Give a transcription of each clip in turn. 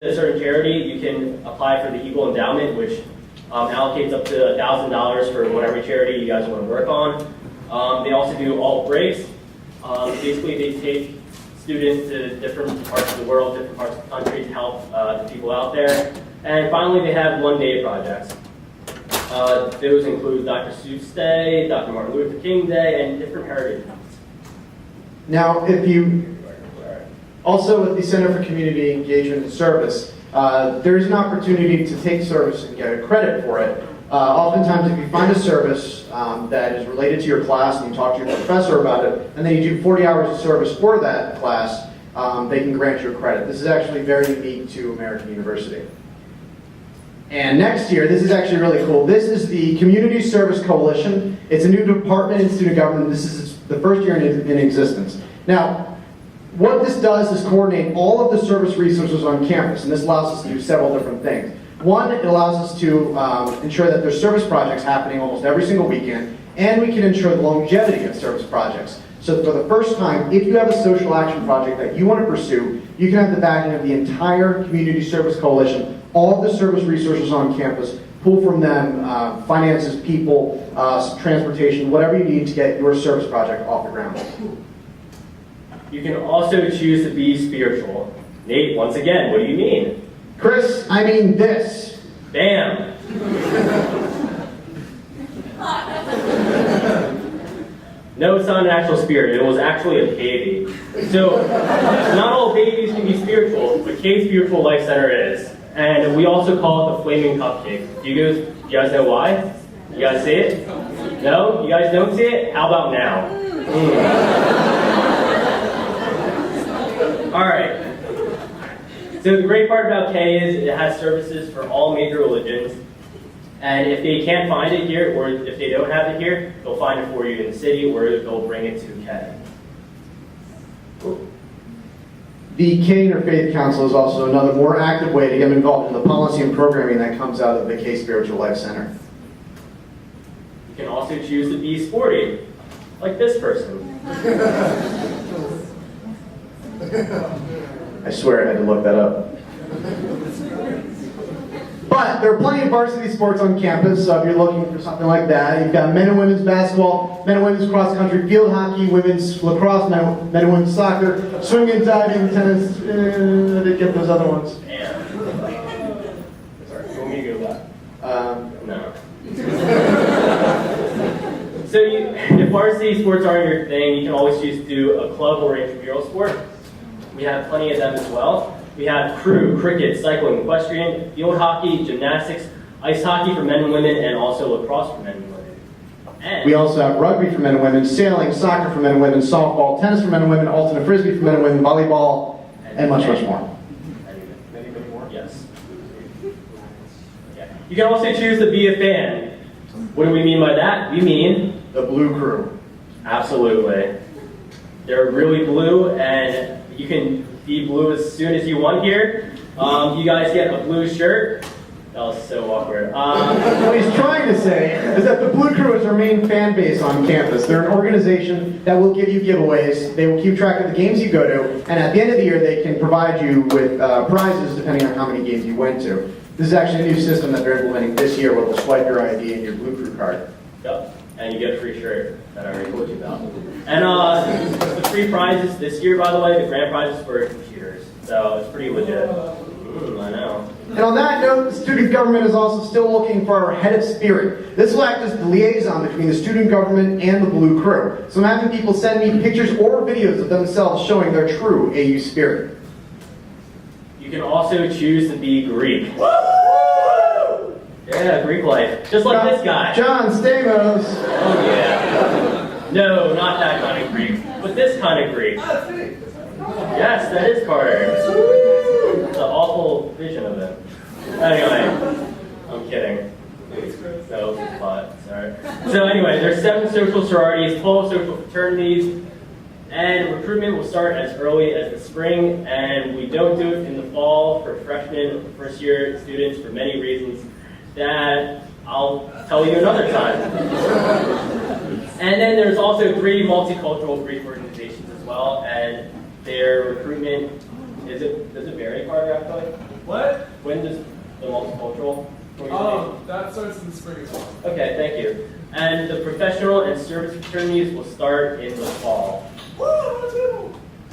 a certain charity, you can apply for the Eagle Endowment, which allocates up to $1,000 for whatever charity you guys want to work on. They also do alt breaks. Basically, they take students to different parts of the world, different parts of the country to help the people out there. And finally, they have one-day projects. Those include Dr. Seuss Day, Dr. Martin Luther King Day, and different heritage months. Now, if you also at the Center for Community Engagement and Service, there's an opportunity to take service and get a credit for it. Oftentimes, if you find a service that is related to your class and you talk to your professor about it, and then you do 40 hours of service for that class, they can grant you a credit. This is actually very unique to American University. And next year, this is actually really cool. This is the Community Service Coalition. It's a new department in student government. This is the first year in existence. Now, what this does is coordinate all of the service resources on campus, and this allows us to do several different things. One, it allows us to ensure that there's service projects happening almost every single weekend, and we can ensure the longevity of service projects. So for the first time, if you have a social action project that you want to pursue, you can have the backing of the entire Community Service Coalition, all of the service resources on campus, pull from them finances, people, transportation, whatever you need to get your service project off the ground. You can also choose to be spiritual. Nate, once again, what do you mean? Chris, I mean this. Bam! No, it's not an actual spirit. It was actually a baby. So, not all babies can be spiritual, but K Spiritual Life Center is. And we also call it the Flaming Cupcake. Do you guys know why? You guys see it? No? You guys don't see it? How about now? Alright. So the great part about K is it has services for all major religions. And if they can't find it here, or if they don't have it here, they'll find it for you in the city, or they'll bring it to K. The K Interfaith Council is also another more active way to get involved in the policy and programming that comes out of the K Spiritual Life Center. You can also choose to be sporty, like this person. I swear I had to look that up. But there are plenty of varsity sports on campus, so if you're looking for something like that, you've got men and women's basketball, men and women's cross country, field hockey, women's lacrosse, men and women's soccer, swimming, diving, tennis, I didn't get those other ones. Damn. Sorry, you want me to go back? No. So if varsity sports aren't your thing, you can always choose to do a club or intramural sport. We have plenty of them as well. We have crew, cricket, cycling, equestrian, field hockey, gymnastics, ice hockey for men and women, and also lacrosse for men and women. And we also have rugby for men and women, sailing, soccer for men and women, softball, tennis for men and women, alternate frisbee for men and women, volleyball, and much, much more. Many more? Yes. Yeah. You can also choose to be a fan. What do we mean by that? We mean the Blue Crew. Absolutely. They're really blue, and you can be blue as soon as you want here. You guys get a blue shirt. That was so awkward. What he's trying to say is that the Blue Crew is our main fan base on campus. They're an organization that will give you giveaways. They will keep track of the games you go to, and at the end of the year, they can provide you with prizes depending on how many games you went to. This is actually a new system that they're implementing this year where they'll swipe your ID and your Blue Crew card. Yep, and you get a free shirt that I already told you about. And the free prizes this year, by the way, the grand prizes for computers. So it's pretty legit. I know. And on that note, the student government is also still looking for our head of spirit. This will act as the liaison between the student government and the Blue Crew. So I'm having people send me pictures or videos of themselves showing their true AU spirit. You can also choose to be Greek. Woo! Yeah, Greek life. Just like this guy. John Stamos. Oh yeah. No, not that kind of Greek, but this kind of Greek. Yes, that is Carter. It's an awful vision of it. Anyway, I'm kidding. So, but, sorry. So anyway, there's 7 social sororities, 12 social fraternities, and recruitment will start as early as the spring, and we don't do it in the fall for freshmen or first year students for many reasons that I'll tell you another time. And then there's also 3 multicultural Greek organizations as well, and their recruitment, does it vary, Carter, actually? What? When does the multicultural? That starts in the spring as well. Okay, thank you. And the professional and service fraternities will start in the fall.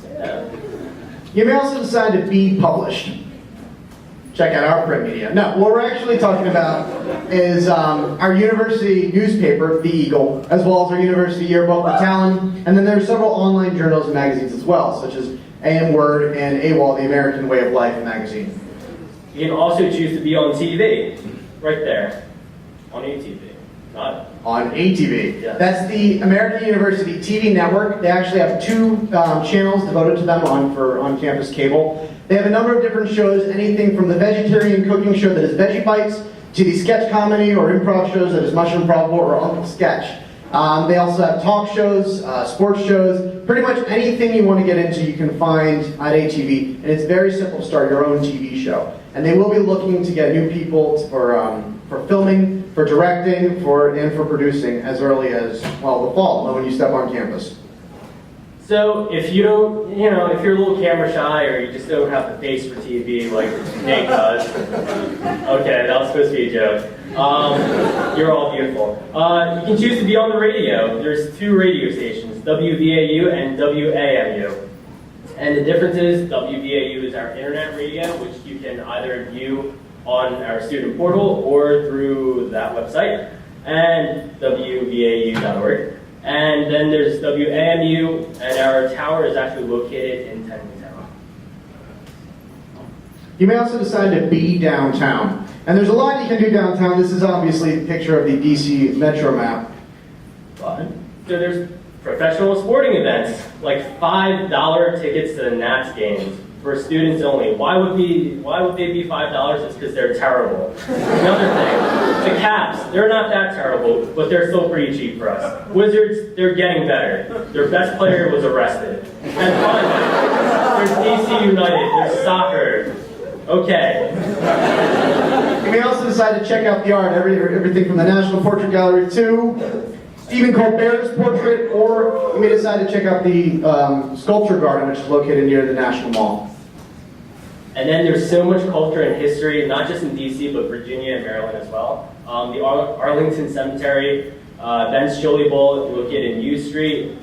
Yeah. You may also decide to be published. Check out our print media. No, what we're actually talking about is our university newspaper, The Eagle, as well as our university yearbook, The Talon, and then there are several online journals and magazines as well, such as AM Word and AWOL, the American Way of Life magazine. You can also choose to be on TV, right there, on ATV, not on ATV. Yes. That's the American University TV network. They actually have two channels devoted to them on on-campus cable. They have a number of different shows, anything from the vegetarian cooking show that is Veggie Bites, to the sketch comedy or improv shows that is Mushroom Probable or Uncle Sketch. They also have talk shows, sports shows, pretty much anything you want to get into you can find at ATV, and it's very simple to start your own TV show. And they will be looking to get new people for filming, for directing, and for producing as early as, well, the fall, when you step on campus. So if you don't, if you're a little camera shy or you just don't have the face for TV like Nate does, okay, that was supposed to be a joke. You're all beautiful. You can choose to be on the radio. There's two radio stations, WVAU and WAMU. And the difference is WVAU is our internet radio, which you can either view on our student portal or through that website, and WVAU.org. And then there's WAMU, and our tower is actually located in Tennytown. You may also decide to be downtown. And there's a lot you can do downtown. This is obviously a picture of the DC Metro map. So there's professional sporting events, like $5 tickets to the Nats games for students only. Why would they be $5? It's because they're terrible. Another thing, the Caps, they're not that terrible, but they're still pretty cheap for us. Wizards, they're getting better. Their best player was arrested. And finally, there's DC United, there's soccer. Okay. You may also decide to check out the art, everything from the National Portrait Gallery to Stephen Colbert's portrait, or you may decide to check out the sculpture garden, which is located near the National Mall. And then there's so much culture and history, not just in DC, but Virginia and Maryland as well. The Arlington Cemetery, Ben's Chili Bowl, located in U Street.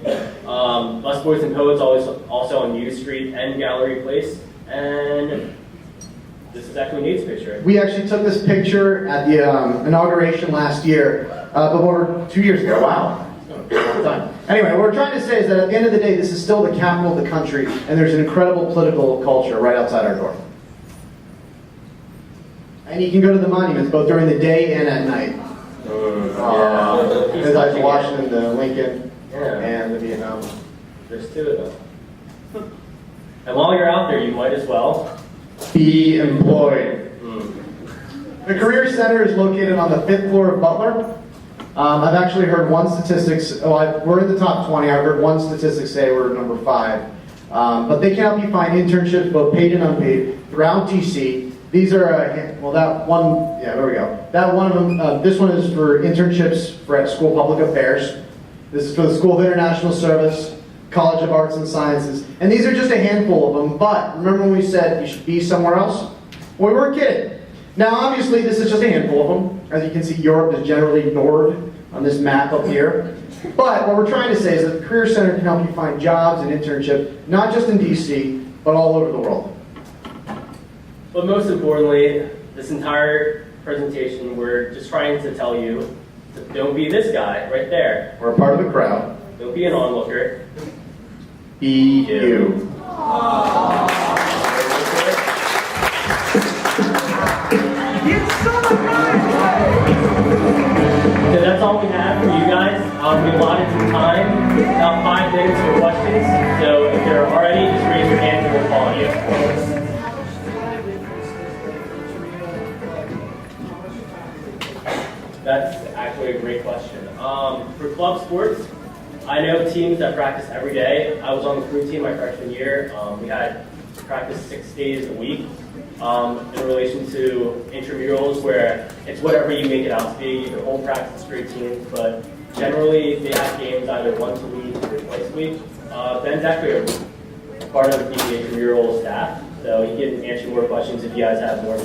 Busboys and Poets, also on U Street and Gallery Place. And this is actually Nate's picture. We actually took this picture at the inauguration last year, before 2 years ago. Wow. Anyway, what we're trying to say is that at the end of the day, this is still the capital of the country, and there's an incredible political culture right outside our door. And you can go to the monuments both during the day and at night. There's like the Washington, the Lincoln, and the Vietnam. There's two of them. And while you're out there, you might as well be employed. The Career Center is located on the 5th floor of Butler. I've actually heard one statistics, we're in the top 20, I've heard one statistic say we're number 5. But they can help you find internships, both paid and unpaid, throughout DC. These are, that one, there we go. That one of them, this one is for internships at School of Public Affairs. This is for the School of International Service, College of Arts and Sciences. And these are just a handful of them, but remember when we said you should be somewhere else? Well, we weren't kidding. Now, obviously, this is just a handful of them. As you can see, Europe is generally ignored on this map up here. But what we're trying to say is that the Career Center can help you find jobs and internships, not just in DC, but all over the world. But most importantly, this entire presentation, we're just trying to tell you, don't be this guy right there. We're a part of the crowd. Don't be an onlooker. Be you. So that's all we have for you guys. We allotted some time, about 5 minutes for questions. So if there are any, just raise your hand and we'll call on you. That's actually a great question. For club sports, I know teams that practice every day. I was on the crew team my freshman year. We had practice 6 days a week. In relation to intramurals, where it's whatever you make it out to be. You can hold practice straight teams, but generally they have games either once a week or twice a week. Ben's actually a part of the intramural staff. So he can answer more questions if you guys have more.